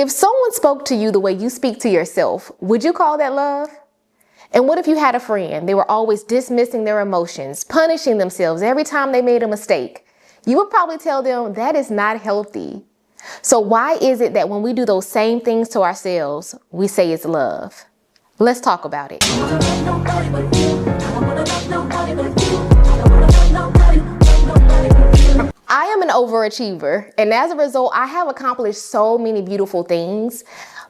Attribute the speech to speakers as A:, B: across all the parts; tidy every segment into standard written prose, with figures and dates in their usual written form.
A: If someone spoke to you the way you speak to yourself, would you call that love? And what if you had a friend? They were always dismissing their emotions, punishing themselves every time they made a mistake. You would probably tell them that is not healthy. So why is it that when we do those same things to ourselves, we say it's love? Let's talk about it. I am an overachiever, and as a result, I have accomplished so many beautiful things.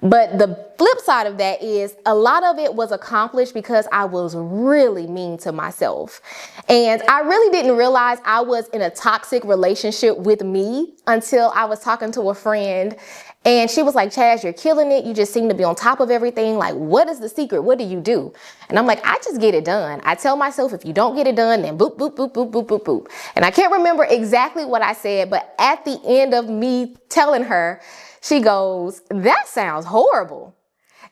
A: But the flip side of that is a lot of it was accomplished because I was really mean to myself. And I really didn't realize I was in a toxic relationship with me until I was talking to a friend. And she was like, Chaz, you're killing it. You just seem to be on top of everything. Like, what is the secret? What do you do? And I'm like, I just get it done. I tell myself, if you don't get it done, then boop, boop, boop, boop, boop, boop, boop. And I can't remember exactly what I said, but at the end of me telling her, she goes, that sounds horrible.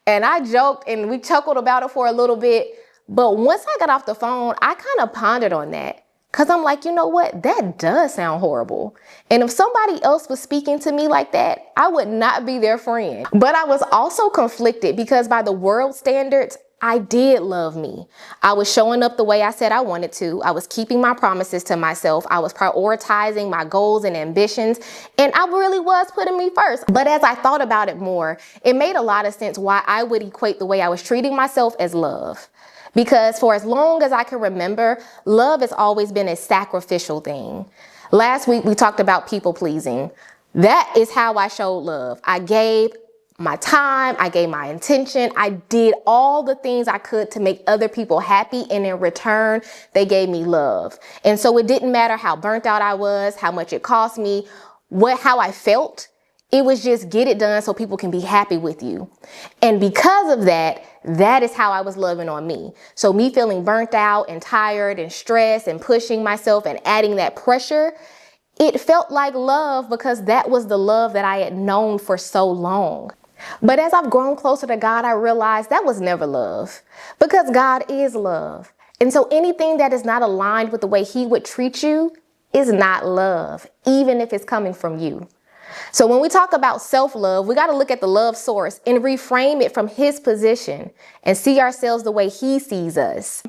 A: And I joked and we chuckled about it for a little bit. But once I got off the phone, I kind of pondered on that. Because I'm like, you know what? That does sound horrible. And if somebody else was speaking to me like that, I would not be their friend. But I was also conflicted because by the world standards, I did love me. I was showing up the way I said I wanted to. I was keeping my promises to myself. I was prioritizing my goals and ambitions. And I really was putting me first. But as I thought about it more, it made a lot of sense why I would equate the way I was treating myself as love. Because for as long as I can remember, love has always been a sacrificial thing. Last week, we talked about people pleasing. That is how I showed love. I gave my time, I gave my intention, I did all the things I could to make other people happy, and in return, they gave me love. And so it didn't matter how burnt out I was, how much it cost me, how I felt. It was just get it done so people can be happy with you. And because of that, that is how I was loving on me. So me feeling burnt out and tired and stressed and pushing myself and adding that pressure, it felt like love because that was the love that I had known for so long. But as I've grown closer to God, I realized that was never love because God is love. And so anything that is not aligned with the way He would treat you is not love, even if it's coming from you. So when we talk about self-love, we got to look at the love source and reframe it from His position and see ourselves the way He sees us.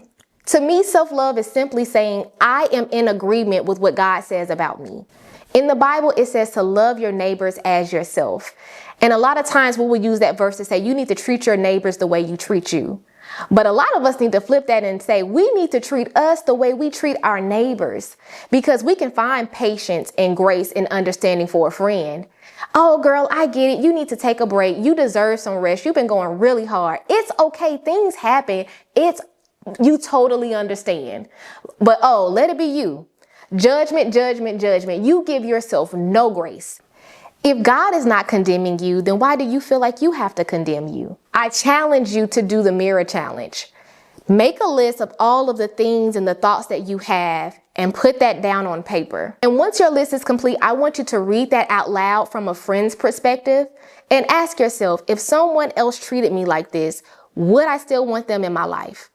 A: To me, self-love is simply saying, I am in agreement with what God says about me. In the Bible, it says to love your neighbors as yourself. And a lot of times we will use that verse to say you need to treat your neighbors the way you treat you. But a lot of us need to flip that and say we need to treat us the way we treat our neighbors, because we can find patience and grace and understanding for a friend. Oh, girl, I get it. You need to take a break. You deserve some rest. You've been going really hard. It's okay. Things happen. You totally understand. But oh, let it be you. Judgment, judgment, judgment. You give yourself no grace. If God is not condemning you, then why do you feel like you have to condemn you? I challenge you to do the mirror challenge. Make a list of all of the things and the thoughts that you have and put that down on paper. And once your list is complete, I want you to read that out loud from a friend's perspective and ask yourself, if someone else treated me like this, would I still want them in my life?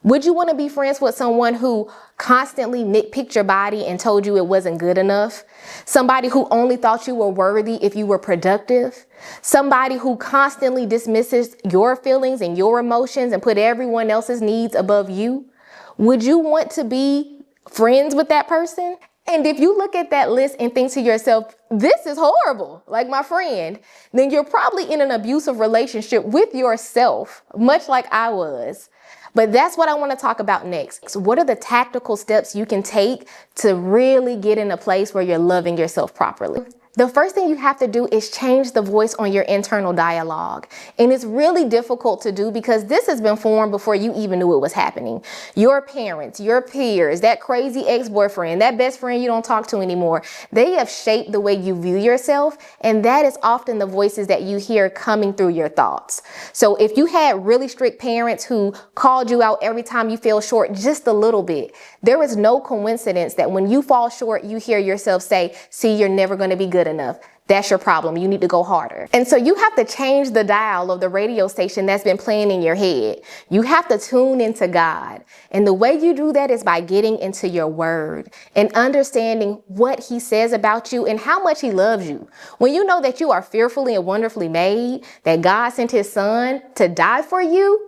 A: Would you want to be friends with someone who constantly nitpicked your body and told you it wasn't good enough? Somebody who only thought you were worthy if you were productive? Somebody who constantly dismisses your feelings and your emotions and put everyone else's needs above you? Would you want to be friends with that person? And if you look at that list and think to yourself, this is horrible, like my friend, then you're probably in an abusive relationship with yourself, much like I was. But that's what I want to talk about next. So what are the tactical steps you can take to really get in a place where you're loving yourself properly? The first thing you have to do is change the voice on your internal dialogue. And it's really difficult to do because this has been formed before you even knew it was happening. Your parents, your peers, that crazy ex-boyfriend, that best friend you don't talk to anymore, they have shaped the way you view yourself. And that is often the voices that you hear coming through your thoughts. So if you had really strict parents who called you out every time you fell short just a little bit, there is no coincidence that when you fall short, you hear yourself say, see, you're never going to be good enough. that's your problem. You need to go harder. And so you have to change the dial of the radio station that's been playing in your head. You have to tune into God. And the way you do that is by getting into your word and understanding what he says about you and how much he loves you. When you know that you are fearfully and wonderfully made, that God sent his son to die for you,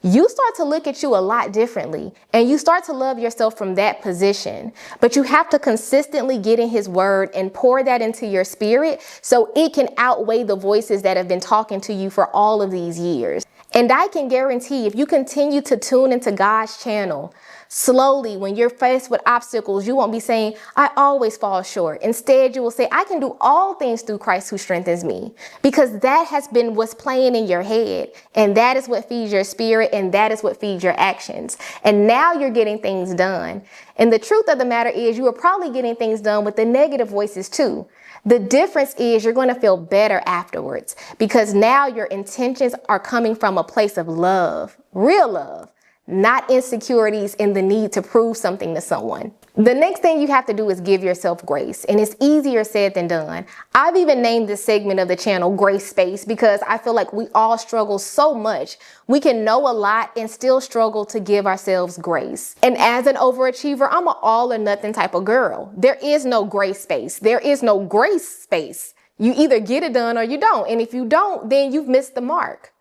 A: you start to look at you a lot differently, and you start to love yourself from that position. But you have to consistently get in his word and pour that into your spirit so it can outweigh the voices that have been talking to you for all of these years. And I can guarantee if you continue to tune into God's channel, slowly, when you're faced with obstacles, you won't be saying, I always fall short. Instead, you will say, I can do all things through Christ who strengthens me. Because that has been what's playing in your head. And that is what feeds your spirit. And that is what feeds your actions. And now you're getting things done. And the truth of the matter is you are probably getting things done with the negative voices too. The difference is you're going to feel better afterwards because now your intentions are coming from a place of love, real love, not insecurities in the need to prove something to someone. The next thing you have to do is give yourself grace, and it's easier said than done. I've even named this segment of the channel Grace Space because I feel like we all struggle so much. We can know a lot and still struggle to give ourselves grace. And as an overachiever, I'm an all or nothing type of girl. There is no grace space. There is no grace space. You either get it done or you don't. And if you don't, then you've missed the mark.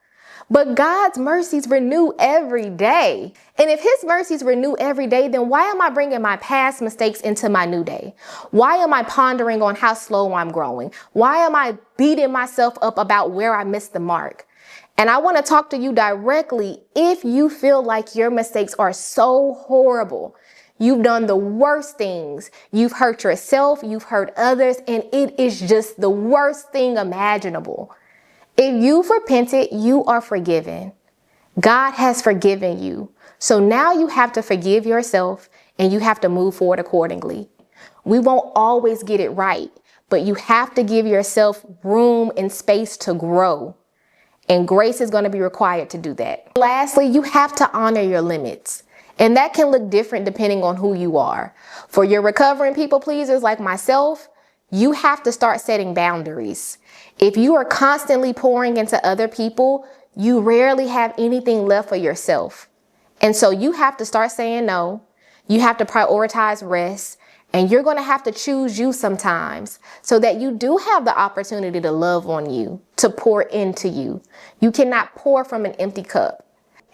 A: But God's mercies renew every day. And if his mercies renew every day, then why am I bringing my past mistakes into my new day? Why am I pondering on how slow I'm growing? Why am I beating myself up about where I missed the mark? And I want to talk to you directly if you feel like your mistakes are so horrible. You've done the worst things. You've hurt yourself, you've hurt others, and it is just the worst thing imaginable. If you've repented, you are forgiven. God has forgiven you. So now you have to forgive yourself and you have to move forward accordingly. We won't always get it right, but you have to give yourself room and space to grow. And grace is going to be required to do that. Lastly, you have to honor your limits. And that can look different depending on who you are. For your recovering people pleasers like myself, you have to start setting boundaries. If you are constantly pouring into other people, you rarely have anything left for yourself. And so you have to start saying no. You have to prioritize rest. And you're going to have to choose you sometimes so that you do have the opportunity to love on you, to pour into you. You cannot pour from an empty cup.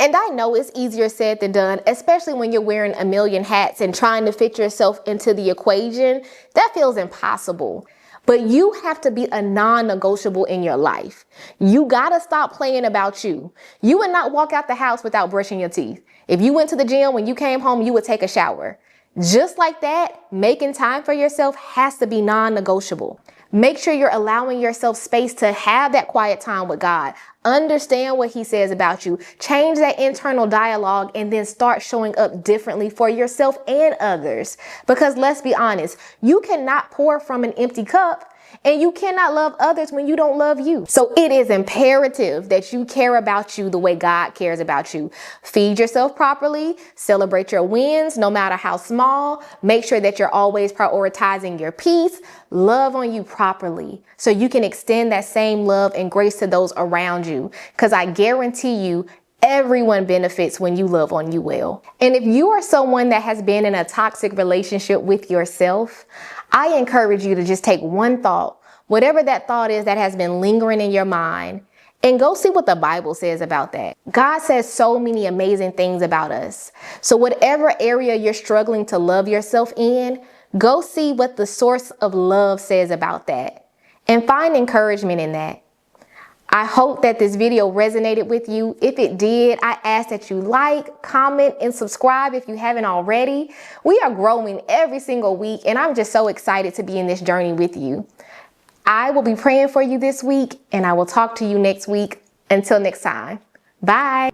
A: And I know it's easier said than done, especially when you're wearing a million hats and trying to fit yourself into the equation. That feels impossible. But you have to be a non-negotiable in your life. You gotta stop playing about you. You would not walk out the house without brushing your teeth. If you went to the gym, when you came home, you would take a shower. Just like that, making time for yourself has to be non-negotiable. Make sure you're allowing yourself space to have that quiet time with God. Understand what he says about you. Change that internal dialogue and then start showing up differently for yourself and others. Because let's be honest, you cannot pour from an empty cup. And you cannot love others when you don't love you. So it is imperative that you care about you the way God cares about you. Feed yourself properly, celebrate your wins, no matter how small. Make sure that you're always prioritizing your peace. Love on you properly so you can extend that same love and grace to those around you. Because I guarantee you, everyone benefits when you love on you well. And if you are someone that has been in a toxic relationship with yourself, I encourage you to just take one thought, whatever that thought is that has been lingering in your mind, and go see what the Bible says about that. God says so many amazing things about us. So whatever area you're struggling to love yourself in, go see what the source of love says about that and find encouragement in that. I hope that this video resonated with you. If it did, I ask that you like, comment, and subscribe if you haven't already. We are growing every single week, and I'm just so excited to be in this journey with you. I will be praying for you this week, and I will talk to you next week. Until next time, bye.